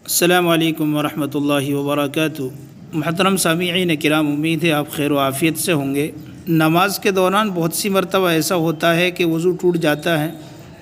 السلام علیکم ورحمۃ اللہ وبرکاتہ۔ محترم سامعین کرام، امید ہے آپ خیر و عافیت سے ہوں گے۔ نماز کے دوران بہت سی مرتبہ ایسا ہوتا ہے کہ وضو ٹوٹ جاتا ہے،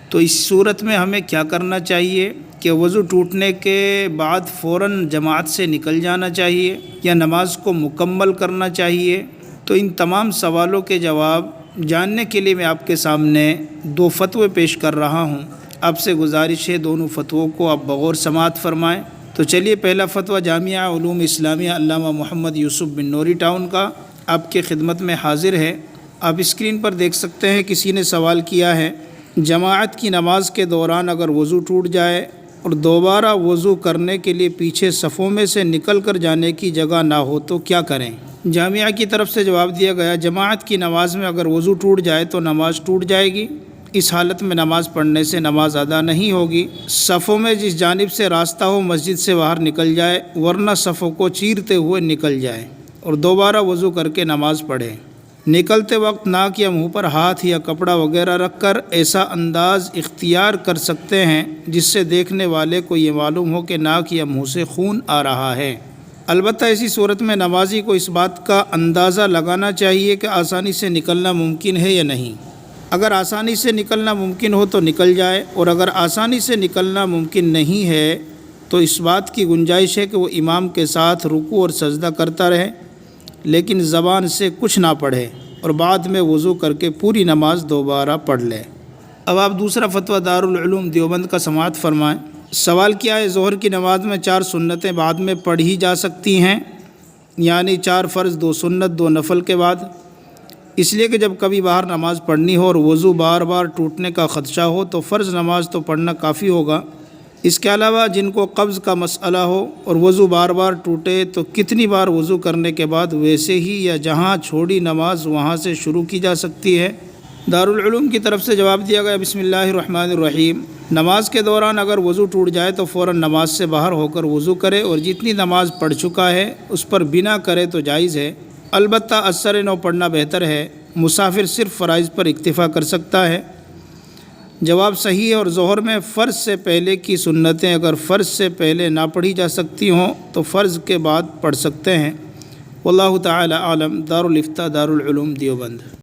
تو اس صورت میں ہمیں کیا کرنا چاہیے کہ وضو ٹوٹنے کے بعد فوراً جماعت سے نکل جانا چاہیے یا نماز کو مکمل کرنا چاہیے؟ تو ان تمام سوالوں کے جواب جاننے کے لیے میں آپ کے سامنے دو فتوے پیش کر رہا ہوں۔ آپ سے گزارش ہے دونوں فتووں کو آپ بغور سماعت فرمائیں۔ تو چلیے، پہلا فتویٰ جامعہ علوم اسلامیہ علامہ محمد یوسف بن نوری ٹاؤن کا آپ کے خدمت میں حاضر ہے۔ آپ اسکرین پر دیکھ سکتے ہیں، کسی نے سوال کیا ہے، جماعت کی نماز کے دوران اگر وضو ٹوٹ جائے اور دوبارہ وضو کرنے کے لیے پیچھے صفوں میں سے نکل کر جانے کی جگہ نہ ہو تو کیا کریں؟ جامعہ کی طرف سے جواب دیا گیا، جماعت کی نماز میں اگر وضو ٹوٹ جائے تو نماز ٹوٹ جائے گی۔ اس حالت میں نماز پڑھنے سے نماز ادا نہیں ہوگی۔ صفوں میں جس جانب سے راستہ ہو مسجد سے باہر نکل جائے، ورنہ صفوں کو چیرتے ہوئے نکل جائے اور دوبارہ وضو کر کے نماز پڑھے۔ نکلتے وقت ناک یا منہ پر ہاتھ یا کپڑا وغیرہ رکھ کر ایسا انداز اختیار کر سکتے ہیں جس سے دیکھنے والے کو یہ معلوم ہو کہ ناک یا منہ سے خون آ رہا ہے۔ البتہ ایسی صورت میں نمازی کو اس بات کا اندازہ لگانا چاہیے کہ آسانی سے نکلنا ممکن ہے یا نہیں۔ اگر آسانی سے نکلنا ممکن ہو تو نکل جائے، اور اگر آسانی سے نکلنا ممکن نہیں ہے تو اس بات کی گنجائش ہے کہ وہ امام کے ساتھ رکوع اور سجدہ کرتا رہے، لیکن زبان سے کچھ نہ پڑھے اور بعد میں وضو کر کے پوری نماز دوبارہ پڑھ لے۔ اب آپ دوسرا فتویٰ دارالعلوم دیوبند کا سماعت فرمائیں۔ سوال کیا ہے، ظہر کی نماز میں 4 سنتیں بعد میں پڑھی جا سکتی ہیں، یعنی 4 فرض 2 سنت 2 نفل کے بعد؟ اس لیے کہ جب کبھی باہر نماز پڑھنی ہو اور وضو بار بار ٹوٹنے کا خدشہ ہو تو فرض نماز تو پڑھنا کافی ہوگا۔ اس کے علاوہ جن کو قبض کا مسئلہ ہو اور وضو بار بار ٹوٹے تو کتنی بار وضو کرنے کے بعد ویسے ہی یا جہاں چھوڑی نماز وہاں سے شروع کی جا سکتی ہے؟ دارالعلوم کی طرف سے جواب دیا گیا، بسم اللہ الرحمن الرحیم۔ نماز کے دوران اگر وضو ٹوٹ جائے تو فوراً نماز سے باہر ہو کر وضو کرے، اور جتنی نماز پڑھ چکا ہے اس پر بنا کرے تو جائز ہے، البتہ اثر نو پڑھنا بہتر ہے۔ مسافر صرف فرائض پر اکتفا کر سکتا ہے۔ جواب صحیح ہے، اور ظہر میں فرض سے پہلے کی سنتیں اگر فرض سے پہلے نہ پڑھی جا سکتی ہوں تو فرض کے بعد پڑھ سکتے ہیں۔ واللہ تعالی عالم۔ دارالفتاء دارالعلوم دیوبند۔